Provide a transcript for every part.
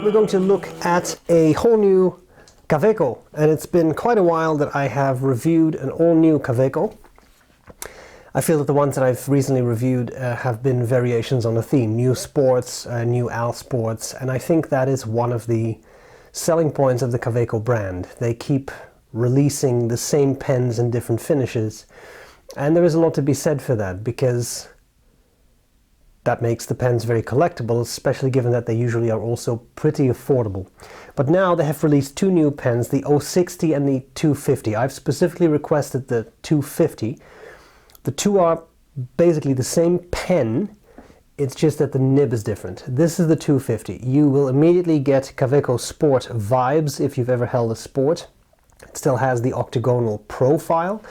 we're going to look at a whole new Kaweco, and it's been quite a while that I have reviewed an all-new Kaweco. I feel that the ones that I've recently reviewed have been variations on the theme, new sports, new AL sports, and I think that is one of the selling points of the Kaweco brand. They keep releasing the same pens in different finishes, and there is a lot to be said for that, because that makes the pens very collectible, especially given that they usually are also pretty affordable. But now they have released two new pens, the 060 and the 250. I've specifically requested the 250. The two are basically the same pen, it's just that the nib is different. This is the 250. You will immediately get Kaweco Sport vibes if you've ever held a Sport. It still has the octagonal profile,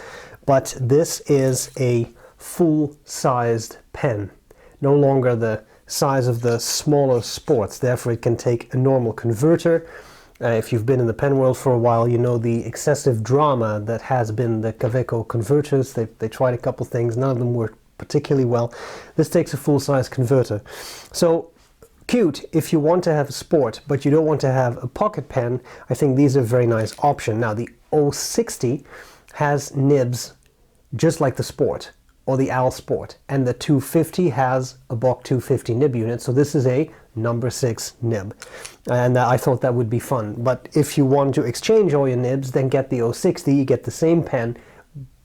but this is a full-sized pen. No longer the size of the smaller Sports, therefore it can take a normal converter. If you've been in the pen world for a while, you know the excessive drama that has been the Kaweco converters. They tried a couple things, none of them worked particularly well. This takes a full-size converter. So cute if you want to have a Sport, but you don't want to have a pocket pen. I think these are a very nice option. Now the 060 has nibs just like the Sport, or the AL Sport, and the 250 has a Bock 250 nib unit, so this is a number 6 nib, and I thought that would be fun. But if you want to exchange all your nibs, then get the 060, you get the same pen,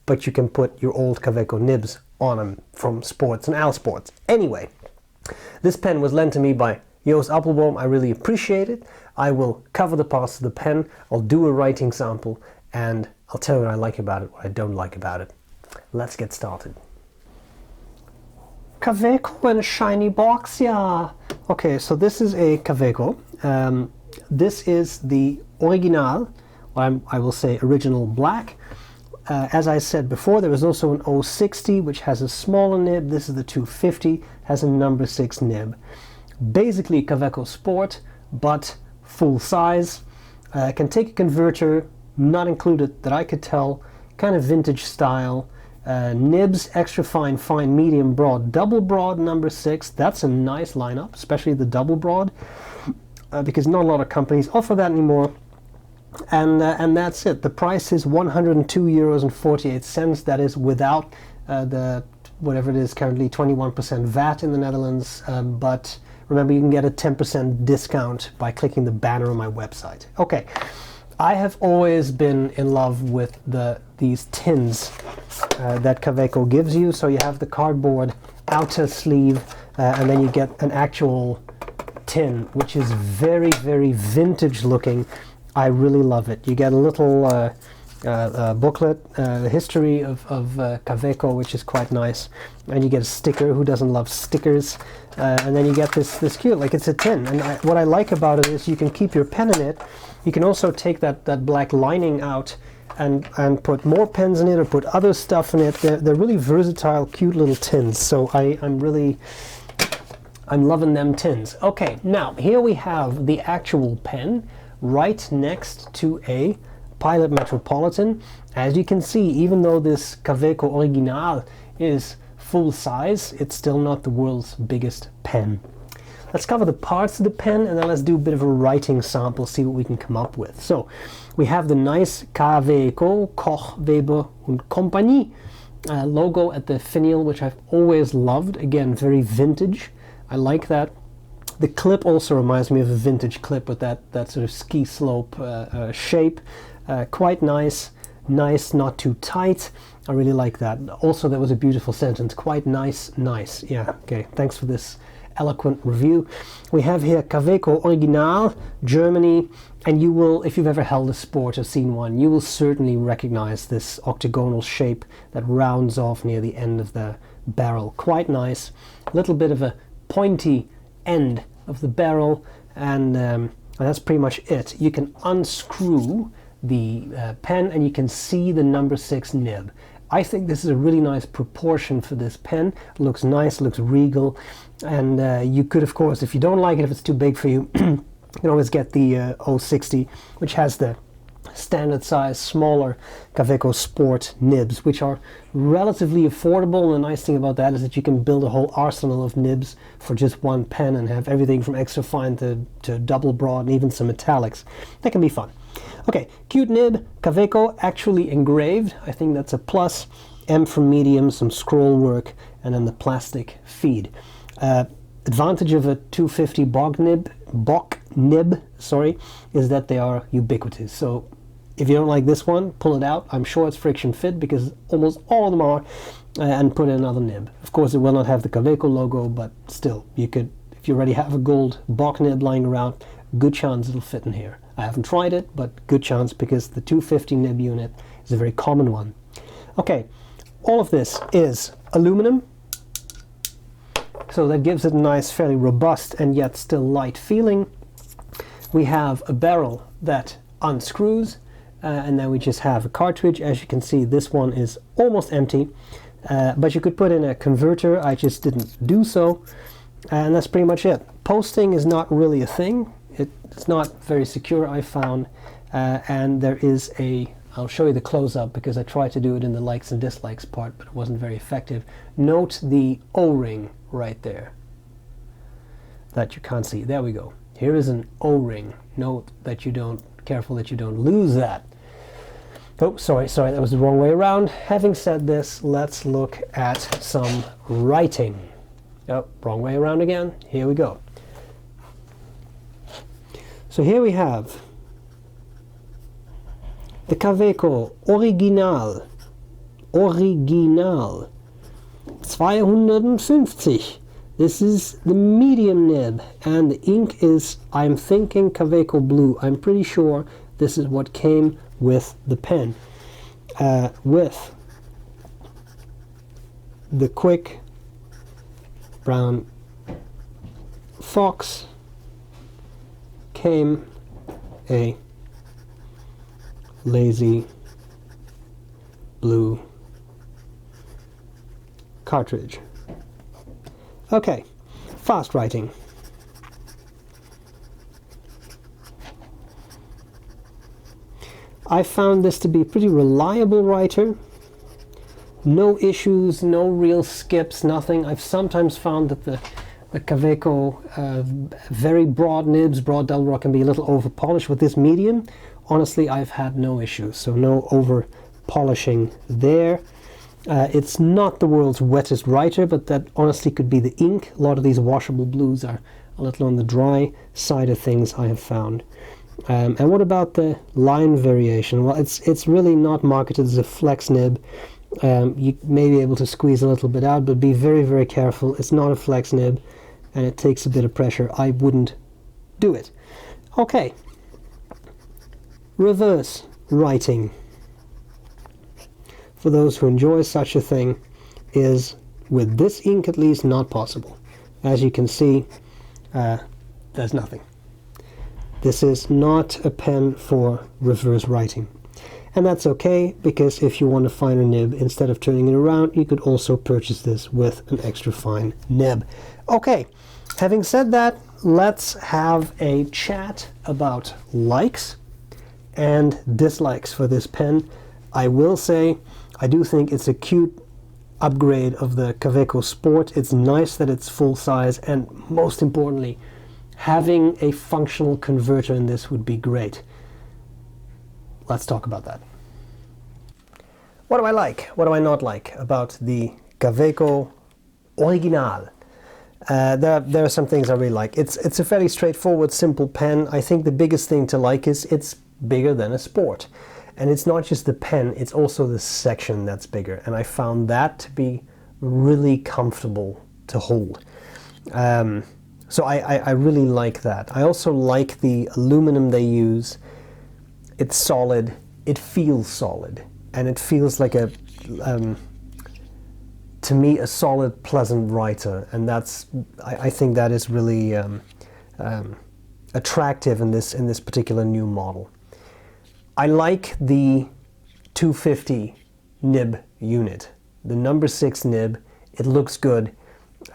but you can put your old Kaweco nibs on them from Sports and AL Sports. Anyway, this pen was lent to me by Joost Appelboom. I really appreciate it. I will cover the parts of the pen, I'll do a writing sample, and I'll tell you what I like about it, what I don't like about it. Let's get started. Kaweco in a shiny box, yeah. Okay, so this is a Kaweco. This is the original, or I will say original black. As I said before, there is also an 060 which has a smaller nib. This is the 250, has a number 6 nib. Basically Kaweco Sport, but full size. Can take a converter, not included that I could tell, kind of vintage style. Nibs, extra fine, fine, medium, broad, double broad, number 6. That's a nice lineup, especially the double broad, because not a lot of companies offer that anymore. And that's it. The price is €102.48. That is without the whatever it is currently 21% VAT in the Netherlands. But remember, you can get a 10% discount by clicking the banner on my website. Okay. I have always been in love with these tins that Kaweco gives you. So you have the cardboard outer sleeve, and then you get an actual tin, which is very, very vintage looking. I really love it. You get a little booklet, the history of Kaweco, which is quite nice, and you get a sticker. Who doesn't love stickers? And then you get this cute, like it's a tin. And what I like about it is you can keep your pen in it. You can also take that black lining out and put more pens in it, or put other stuff in it. They're really versatile, cute little tins. So I'm loving them tins. Okay, now here we have the actual pen right next to a Pilot Metropolitan. As you can see, even though this Kaweco Original is full size, it's still not the world's biggest pen. Let's cover the parts of the pen, and then let's do a bit of a writing sample, see what we can come up with. So we have the nice Kaweco Koch Weber und Company logo at the finial, which I've always loved. Again, very vintage. I like that. The clip also reminds me of a vintage clip with that sort of ski slope shape. Quite nice. Nice, not too tight. I really like that. Also, that was a beautiful sentence. Quite nice, nice. Yeah, okay. Thanks for this eloquent review. We have here Kaweco Original, Germany, and you will, if you've ever held a Sport or seen one, you will certainly recognize this octagonal shape that rounds off near the end of the barrel. Quite nice. A little bit of a pointy end of the barrel, and that's pretty much it. You can unscrew the pen and you can see the number 6 nib. I think this is a really nice proportion for this pen. It looks nice, looks regal, and you could, of course, if you don't like it, if it's too big for you, you can always get the 060, which has the standard size, smaller Kaweco Sport nibs, which are relatively affordable. And the nice thing about that is that you can build a whole arsenal of nibs for just one pen and have everything from extra fine to double broad and even some metallics. That can be fun. Okay, cute nib, Kaweco, actually engraved. I think that's a plus. M for medium, some scroll work, and then the plastic feed. Advantage of a 250 Bock nib, is that they are ubiquitous. So if you don't like this one, pull it out. I'm sure it's friction fit because almost all of them are, and put in another nib. Of course, it will not have the Kaweco logo, but still, you could, if you already have a gold Bock nib lying around, good chance it'll fit in here. I haven't tried it, but good chance because the 250 nib unit is a very common one. Okay, all of this is aluminum. So that gives it a nice, fairly robust and yet still light feeling. We have a barrel that unscrews, and then we just have a cartridge. As you can see, this one is almost empty, but you could put in a converter. I just didn't do so, and that's pretty much it. Posting is not really a thing. It's not very secure, I found, and there is I'll show you the close-up because I tried to do it in the likes and dislikes part, but it wasn't very effective. Note the O-ring right there that you can't see. There we go. Here is an O-ring. Note that careful that you don't lose that. Oh, sorry, that was the wrong way around. Having said this, let's look at some writing. Oh, wrong way around again. Here we go. So here we have the Kaweco Original 250. This is the medium nib, and the ink is, I'm thinking, Kaweco blue. I'm pretty sure this is what came with the pen. With the quick brown fox came a lazy blue cartridge. Okay, fast writing. I found this to be a pretty reliable writer. No issues, no real skips, nothing. I've sometimes found that the Kaweco very broad nibs, broad double broad, can be a little over polished. With this medium, honestly, I've had no issues, so no over polishing there. It's not the world's wettest writer, but that honestly could be the ink. A lot of these washable blues are a little on the dry side of things, I have found. And what about the line variation? Well, it's really not marketed as a flex nib. You may be able to squeeze a little bit out, but be very, very careful. It's not a flex nib, and it takes a bit of pressure. I wouldn't do it. Okay. Reverse writing, for those who enjoy such a thing, is, with this ink at least, not possible. As you can see, there's nothing. This is not a pen for reverse writing. And that's okay, because if you want a finer nib, instead of turning it around, you could also purchase this with an extra fine nib. Okay, having said that, let's have a chat about likes and dislikes for this pen. I will say, I do think it's a cute upgrade of the Kaweco Sport. It's nice that it's full size, and most importantly, having a functional converter in this would be great. Let's talk about that. What do I like? What do I not like about the Kaweco Original? There are some things I really like. It's a fairly straightforward, simple pen. I think the biggest thing to like is it's bigger than a Sport. And it's not just the pen, it's also the section that's bigger. And I found that to be really comfortable to hold. So I really like that. I also like the aluminum they use. It's solid, it feels solid, and it feels like a, to me, a solid, pleasant writer. And that's, I think that is really attractive in this particular new model. I like the 250 nib unit, the number 6 nib. It looks good.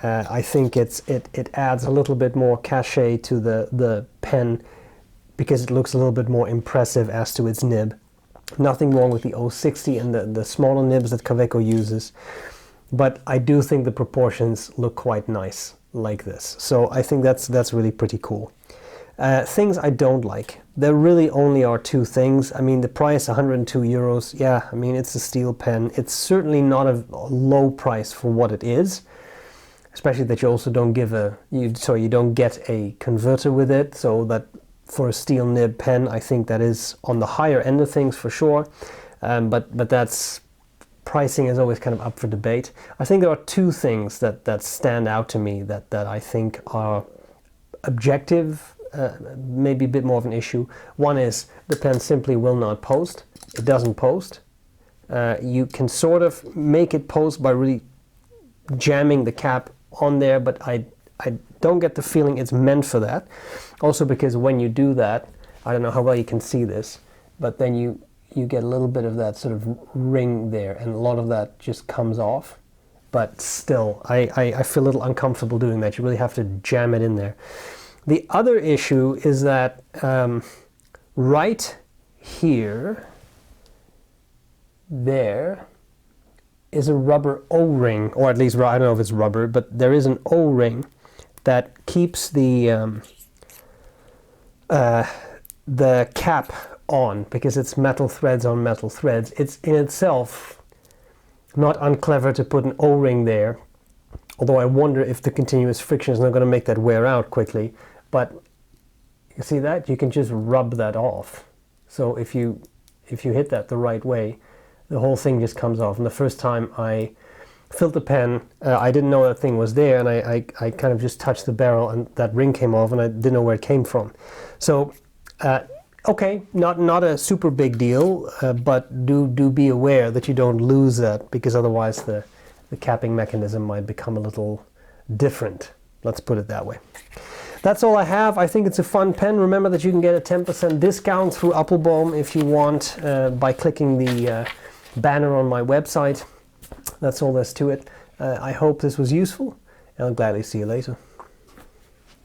I think it adds a little bit more cachet to the pen. because it looks a little bit more impressive as to its nib. Nothing wrong with the 060 and the smaller nibs that Kaweco uses, but I do think the proportions look quite nice like this. So I think that's really pretty cool. Things I don't like. There really only are two things. I mean, the price, 102 euros. Yeah, I mean, it's a steel pen. It's certainly not a low price for what it is, especially that you also don't give you don't get a converter with it. So that for a steel nib pen, I think that is on the higher end of things for sure. But that's pricing is always kind of up for debate. I think there are two things that stand out to me that I think are objective. Maybe a bit more of an issue. One is the pen simply will not post. It doesn't post. You can sort of make it post by really jamming the cap on there, but I don't get the feeling it's meant for that. Also because when you do that, I don't know how well you can see this, but then you get a little bit of that sort of ring there, and a lot of that just comes off. But still, I feel a little uncomfortable doing that. You really have to jam it in there. The other issue is that right here, there is a rubber O-ring, or at least I don't know if it's rubber, but there is an O-ring that keeps the cap on, because it's metal threads on metal threads. It's in itself not unclever to put an O-ring there, although I wonder if the continuous friction is not going to make that wear out quickly. But you see that? You can just rub that off. So if you hit that the right way, the whole thing just comes off. And the first time I filled the pen, I didn't know that thing was there, and I kind of just touched the barrel and that ring came off, and I didn't know where it came from. So okay, not a super big deal, but do be aware that you don't lose that, because otherwise the capping mechanism might become a little different. Let's put it that way. That's all I have. I think it's a fun pen. Remember that you can get a 10% discount through Appelboom if you want, by clicking the banner on my website. That's all there's to it. I hope this was useful, and I'll gladly see you later.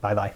Bye bye.